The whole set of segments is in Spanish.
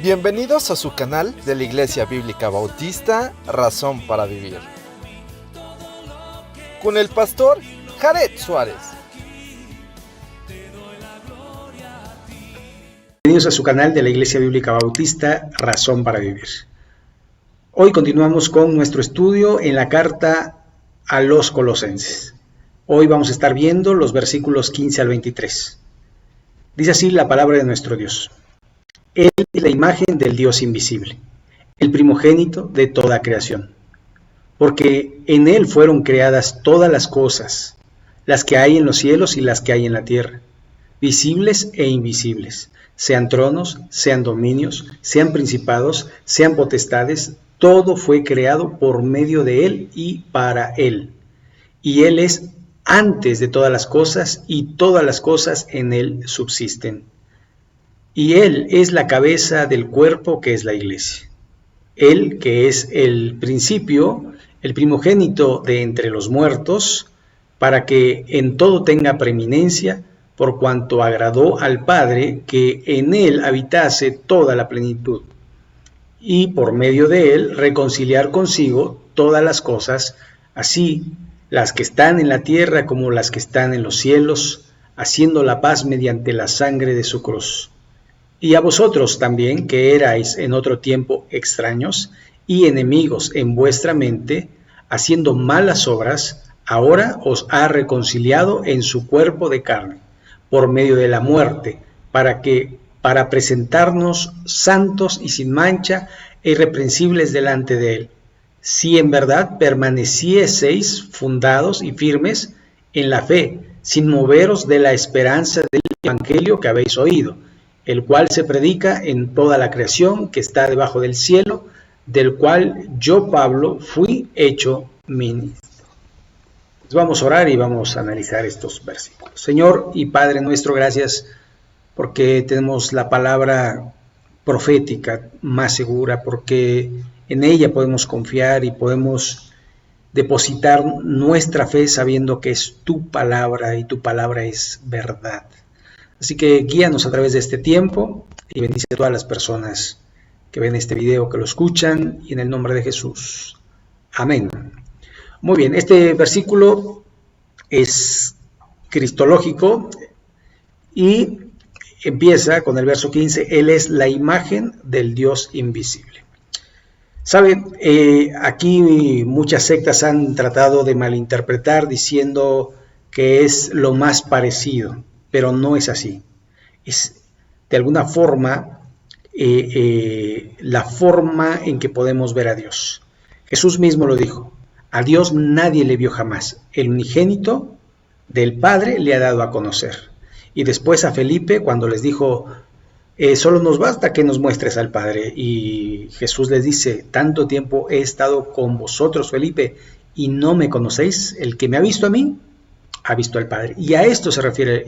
Bienvenidos a su canal de la Iglesia Bíblica Bautista, Razón para Vivir, con el pastor Jared Suárez. Bienvenidos a su canal de la Iglesia Bíblica Bautista, Razón para Vivir. Hoy continuamos con nuestro estudio en la carta a los Colosenses. Hoy vamos a estar viendo los versículos 15 al 23. Dice así la palabra de nuestro Dios. Él es la imagen del Dios invisible, el primogénito de toda creación, porque en Él fueron creadas todas las cosas, las que hay en los cielos y las que hay en la tierra, visibles e invisibles, sean tronos, sean dominios, sean principados, sean potestades, todo fue creado por medio de Él y para Él. Y Él es antes de todas las cosas, y todas las cosas en Él subsisten. Y Él es la cabeza del cuerpo que es la iglesia. Él, que es el principio, el primogénito de entre los muertos, para que en todo tenga preeminencia, por cuanto agradó al Padre que en Él habitase toda la plenitud, y por medio de Él reconciliar consigo todas las cosas, así las que están en la tierra como las que están en los cielos, haciendo la paz mediante la sangre de su cruz. Y a vosotros también, que erais en otro tiempo extraños y enemigos en vuestra mente, haciendo malas obras, ahora os ha reconciliado en su cuerpo de carne, por medio de la muerte, para presentarnos santos y sin mancha e irreprensibles delante de Él. Si en verdad permanecieseis fundados y firmes en la fe, sin moveros de la esperanza del evangelio que habéis oído, el cual se predica en toda la creación que está debajo del cielo, del cual yo, Pablo, fui hecho ministro. Pues vamos a orar y vamos a analizar estos versículos. Señor y Padre nuestro, gracias porque tenemos la palabra profética más segura, porque en ella podemos confiar y podemos depositar nuestra fe sabiendo que es tu palabra y tu palabra es verdad. Así que guíanos a través de este tiempo y bendice a todas las personas que ven este video, que lo escuchan, y en el nombre de Jesús. Amén. Muy bien, este versículo es cristológico y empieza con el verso 15. Él es la imagen del Dios invisible. ¿Sabe? Aquí muchas sectas han tratado de malinterpretar diciendo que es lo más parecido, pero no es así. Es de alguna forma la forma en que podemos ver a Dios. Jesús mismo lo dijo, a Dios nadie le vio jamás, el unigénito del Padre le ha dado a conocer. Y después a Felipe, cuando les dijo, solo nos basta que nos muestres al Padre, y Jesús les dice, tanto tiempo he estado con vosotros, Felipe, y no me conocéis, el que me ha visto a mí, ha visto al Padre. Y a esto se refiere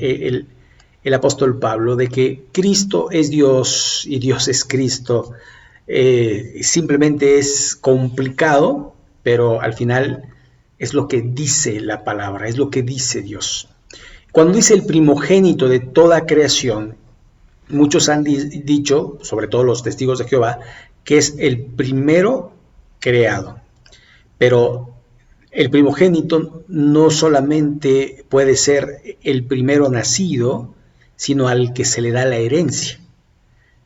el apóstol Pablo, de que Cristo es Dios y Dios es Cristo. Simplemente es complicado, pero al final es lo que dice la palabra, es lo que dice Dios. Cuando dice el primogénito de toda creación, muchos han dicho, sobre todo los testigos de Jehová, que es el primero creado. Pero el primogénito no solamente puede ser el primero nacido, sino al que se le da la herencia.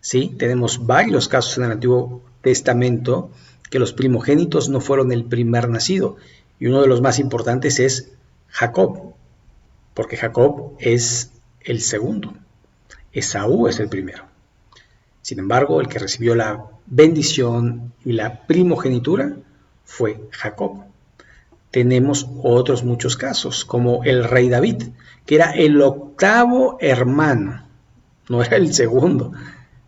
¿Sí? Tenemos varios casos en el Antiguo Testamento que los primogénitos no fueron el primer nacido. Y uno de los más importantes es Jacob, porque Jacob es el segundo. Esaú es el primero. Sin embargo, el que recibió la bendición y la primogenitura fue Jacob. Tenemos otros muchos casos, como el rey David, que era el octavo hermano, no era el segundo,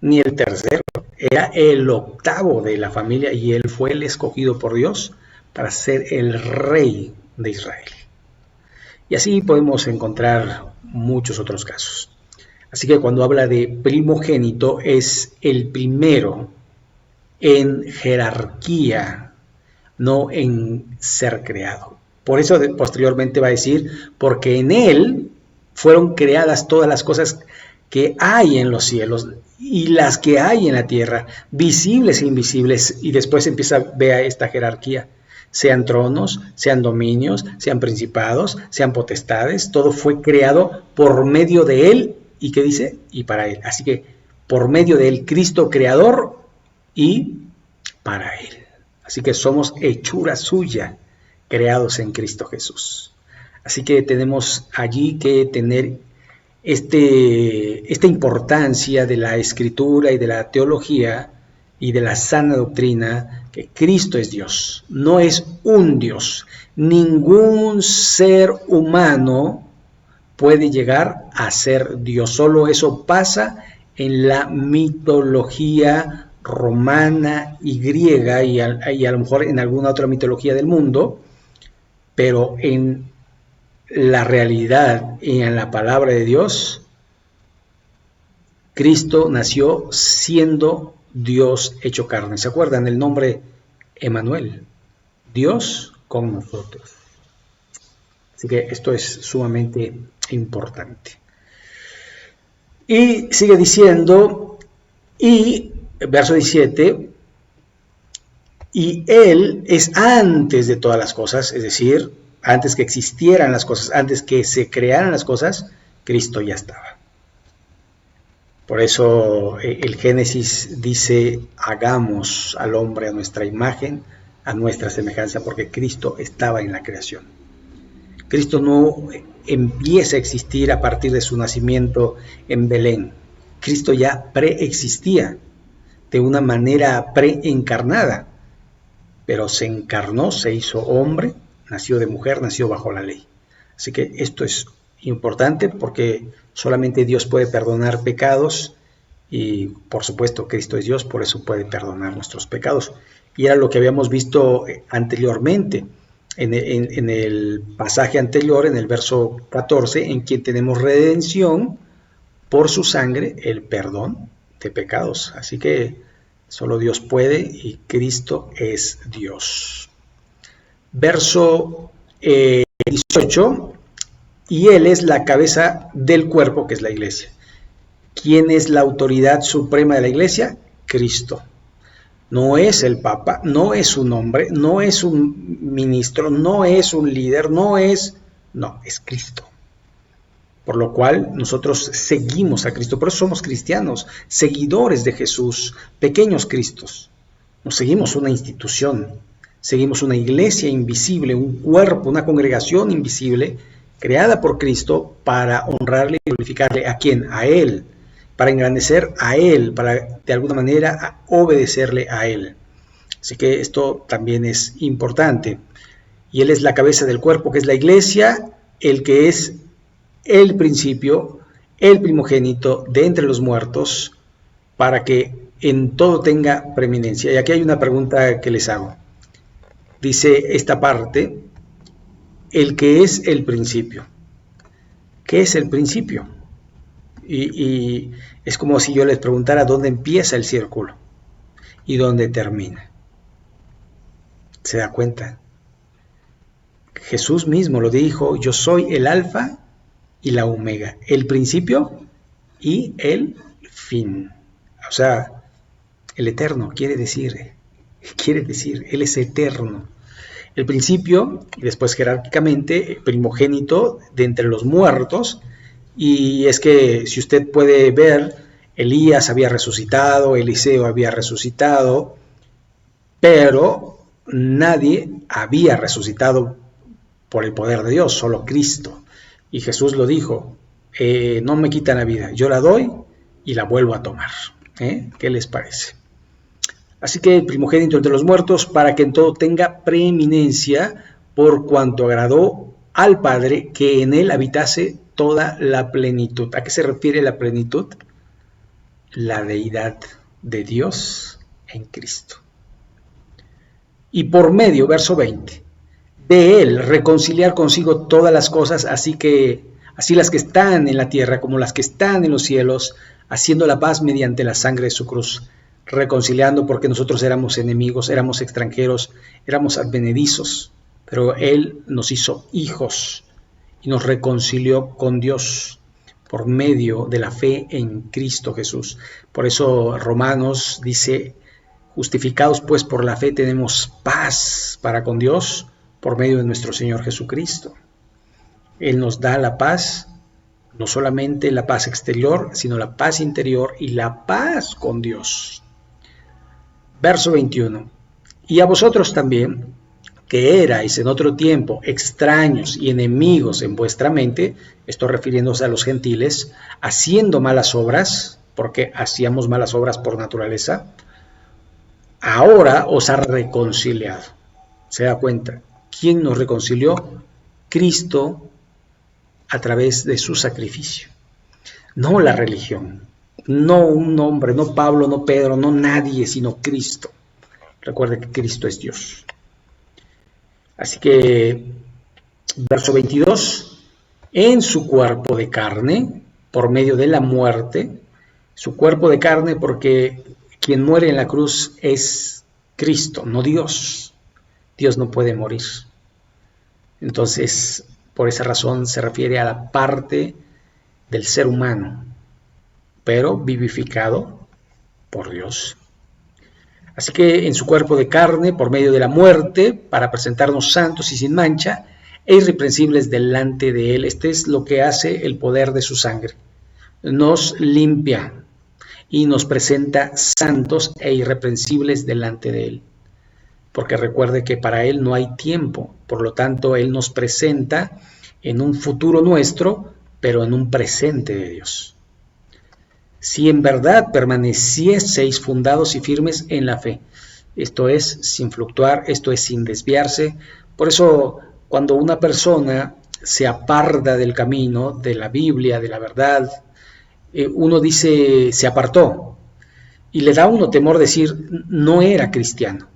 ni el tercero, era el octavo de la familia y él fue el escogido por Dios para ser el rey de Israel. Y así podemos encontrar muchos otros casos. Así que cuando habla de primogénito es el primero en jerarquía, no en ser creado. Por eso posteriormente va a decir, porque en Él fueron creadas todas las cosas que hay en los cielos y las que hay en la tierra, visibles e invisibles, y después empieza a ver esta jerarquía, sean tronos, sean dominios, sean principados, sean potestades, todo fue creado por medio de Él, ¿y qué dice? Y para Él. Así que por medio de Él, Cristo creador y para Él. Así que somos hechura suya, creados en Cristo Jesús. Así que tenemos allí que tener esta importancia de la escritura y de la teología y de la sana doctrina, que Cristo es Dios, no es un Dios. Ningún ser humano puede llegar a ser Dios, solo eso pasa en la mitología romana y griega y a lo mejor en alguna otra mitología del mundo, pero en la realidad y en la palabra de Dios, Cristo nació siendo Dios hecho carne. ¿Se acuerdan el nombre Emmanuel? Dios con nosotros. Así que esto es sumamente importante. Y sigue diciendo, y verso 17, y Él es antes de todas las cosas, es decir, antes que existieran las cosas, antes que se crearan las cosas, Cristo ya estaba. Por eso el Génesis dice, hagamos al hombre a nuestra imagen, a nuestra semejanza, porque Cristo estaba en la creación. Cristo no empieza a existir a partir de su nacimiento en Belén. Cristo ya preexistía de una manera preencarnada, pero se encarnó, se hizo hombre, nació de mujer, nació bajo la ley. Así que esto es importante porque solamente Dios puede perdonar pecados y por supuesto Cristo es Dios, por eso puede perdonar nuestros pecados. Y era lo que habíamos visto anteriormente, en el pasaje anterior, en el verso 14, en quien tenemos redención por su sangre, el perdón de pecados. Así que solo Dios puede y Cristo es Dios. Verso 18, y Él es la cabeza del cuerpo, que es la iglesia. ¿Quién es la autoridad suprema de la iglesia? Cristo. No es el Papa, no es un hombre, no es un ministro, no es un líder, no, es Cristo. Por lo cual nosotros seguimos a Cristo, por eso somos cristianos, seguidores de Jesús, pequeños Cristos. No seguimos una institución, seguimos una iglesia invisible, un cuerpo, una congregación invisible, creada por Cristo para honrarle y glorificarle. ¿A quién? A Él, para engrandecer a Él, para de alguna manera obedecerle a Él. Así que esto también es importante. Y Él es la cabeza del cuerpo, que es la iglesia, el que es el principio, el primogénito de entre los muertos, para que en todo tenga preeminencia. Y aquí hay una pregunta que les hago. Dice esta parte, el que es el principio. ¿Qué es el principio? Y es como si yo les preguntara dónde empieza el círculo y dónde termina. ¿Se da cuenta? Jesús mismo lo dijo, yo soy el alfa y la omega, el principio y el fin. O sea, el eterno quiere decir, Él es eterno. El principio, y después jerárquicamente, primogénito de entre los muertos. Y es que si usted puede ver, Elías había resucitado, Eliseo había resucitado, pero nadie había resucitado por el poder de Dios, solo Cristo. Y Jesús lo dijo, no me quitan la vida, yo la doy y la vuelvo a tomar. ¿Qué les parece? Así que el primogénito entre los muertos, para que en todo tenga preeminencia, por cuanto agradó al Padre que en él habitase toda la plenitud. ¿A qué se refiere la plenitud? La deidad de Dios en Cristo. Y por medio, verso 20, de él reconciliar consigo todas las cosas, así las que están en la tierra como las que están en los cielos, haciendo la paz mediante la sangre de su cruz, reconciliando, porque nosotros éramos enemigos, éramos extranjeros, éramos advenedizos, pero él nos hizo hijos y nos reconcilió con Dios por medio de la fe en Cristo Jesús. Por eso Romanos dice, justificados pues por la fe tenemos paz para con Dios por medio de nuestro Señor Jesucristo. Él nos da la paz, no solamente la paz exterior, sino la paz interior y la paz con Dios. Verso 21. Y a vosotros también, que erais en otro tiempo extraños y enemigos en vuestra mente, esto refiriéndose a los gentiles, haciendo malas obras, porque hacíamos malas obras por naturaleza, ahora os ha reconciliado. ¿Se da cuenta? ¿Quién nos reconcilió? Cristo a través de su sacrificio. No la religión, no un hombre, no Pablo, no Pedro, no nadie, sino Cristo. Recuerde que Cristo es Dios. Así que, verso 22, en su cuerpo de carne, por medio de la muerte, su cuerpo de carne porque quien muere en la cruz es Cristo, no Dios. Dios no puede morir. Entonces, por esa razón se refiere a la parte del ser humano, pero vivificado por Dios. Así que en su cuerpo de carne, por medio de la muerte, para presentarnos santos y sin mancha, e irreprensibles delante de Él. Este es lo que hace el poder de su sangre. Nos limpia y nos presenta santos e irreprensibles delante de Él. Porque recuerde que para Él no hay tiempo, por lo tanto Él nos presenta en un futuro nuestro, pero en un presente de Dios. Si en verdad permanecieseis fundados y firmes en la fe, esto es sin fluctuar, esto es sin desviarse. Por eso cuando una persona se aparta del camino, de la Biblia, de la verdad, uno dice se apartó y le da a uno temor decir no era cristiano.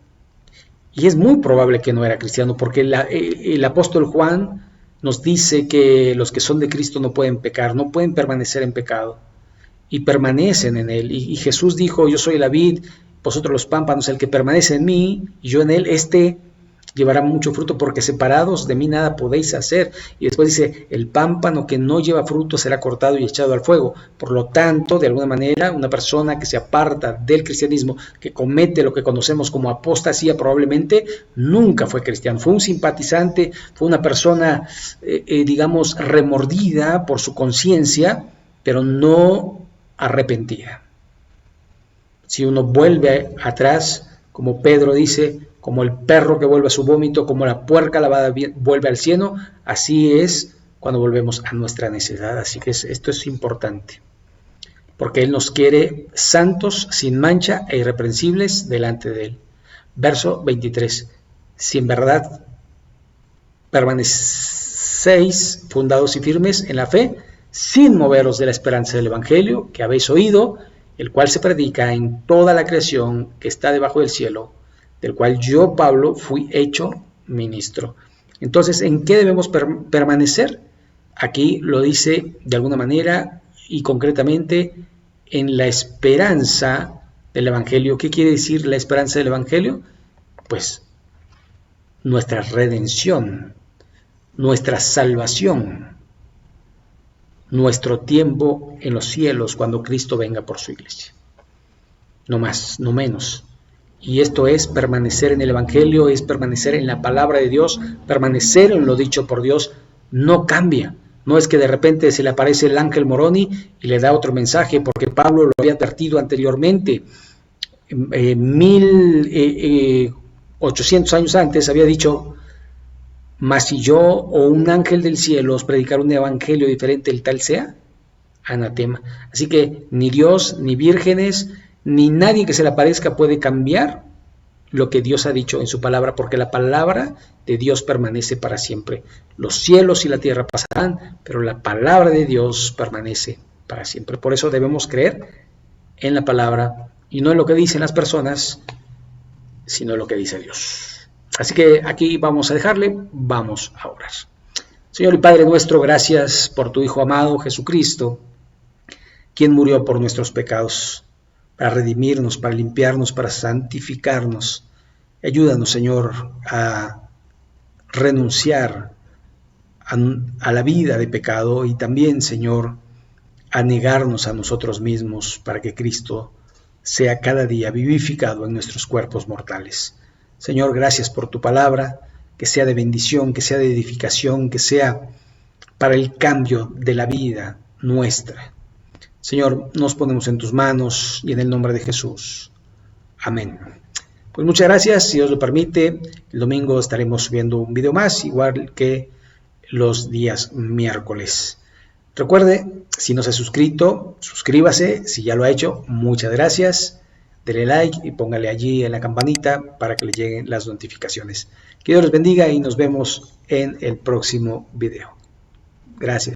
Y es muy probable que no era cristiano porque el apóstol Juan nos dice que los que son de Cristo no pueden pecar, no pueden permanecer en pecado. Y permanecen en él. Y Jesús dijo, yo soy la vid, vosotros los pámpanos, el que permanece en mí y yo en él, este llevará mucho fruto, porque separados de mí nada podéis hacer. Y después dice, el pámpano que no lleva fruto será cortado y echado al fuego. Por lo tanto, de alguna manera, una persona que se aparta del cristianismo, que comete lo que conocemos como apostasía, probablemente nunca fue cristiano. Fue un simpatizante, fue una persona, digamos, remordida por su conciencia, pero no arrepentida. Si uno vuelve atrás, como Pedro dice, como el perro que vuelve a su vómito, como la puerca lavada vuelve al cieno, así es cuando volvemos a nuestra necedad. Así que esto es importante, porque Él nos quiere santos, sin mancha e irreprensibles delante de Él. Verso 23. Si en verdad permanecéis fundados y firmes en la fe, sin moveros de la esperanza del Evangelio que habéis oído, el cual se predica en toda la creación que está debajo del cielo, del cual yo, Pablo, fui hecho ministro. Entonces, ¿en qué debemos permanecer? Aquí lo dice de alguna manera y concretamente en la esperanza del Evangelio. ¿Qué quiere decir la esperanza del Evangelio? Pues nuestra redención, nuestra salvación, nuestro tiempo en los cielos cuando Cristo venga por su iglesia. No más, no menos. Y esto es permanecer en el Evangelio, es permanecer en la palabra de Dios, permanecer en lo dicho por Dios. No cambia. No es que de repente se le aparece el ángel Moroni y le da otro mensaje, porque Pablo lo había advertido anteriormente. 1800 años antes había dicho: mas si yo o un ángel del cielo os predicar un evangelio diferente, el tal sea anatema. Así que ni Dios, ni vírgenes, ni nadie que se le aparezca puede cambiar lo que Dios ha dicho en su palabra, porque la palabra de Dios permanece para siempre. Los cielos y la tierra pasarán, pero la palabra de Dios permanece para siempre. Por eso debemos creer en la palabra y no en lo que dicen las personas, sino en lo que dice Dios. Así que aquí vamos a dejarle, vamos a orar. Señor y Padre nuestro, gracias por tu Hijo amado Jesucristo, quien murió por nuestros pecados, para redimirnos, para limpiarnos, para santificarnos. Ayúdanos, Señor, a renunciar a la vida de pecado y también, Señor, a negarnos a nosotros mismos para que Cristo sea cada día vivificado en nuestros cuerpos mortales. Señor, gracias por tu palabra, que sea de bendición, que sea de edificación, que sea para el cambio de la vida nuestra. Señor, nos ponemos en tus manos y en el nombre de Jesús. Amén. Pues muchas gracias, si Dios lo permite, el domingo estaremos subiendo un video más, igual que los días miércoles. Recuerde, si no se ha suscrito, suscríbase, si ya lo ha hecho, muchas gracias. Dele like y póngale allí en la campanita para que le lleguen las notificaciones. Que Dios les bendiga y nos vemos en el próximo video. Gracias.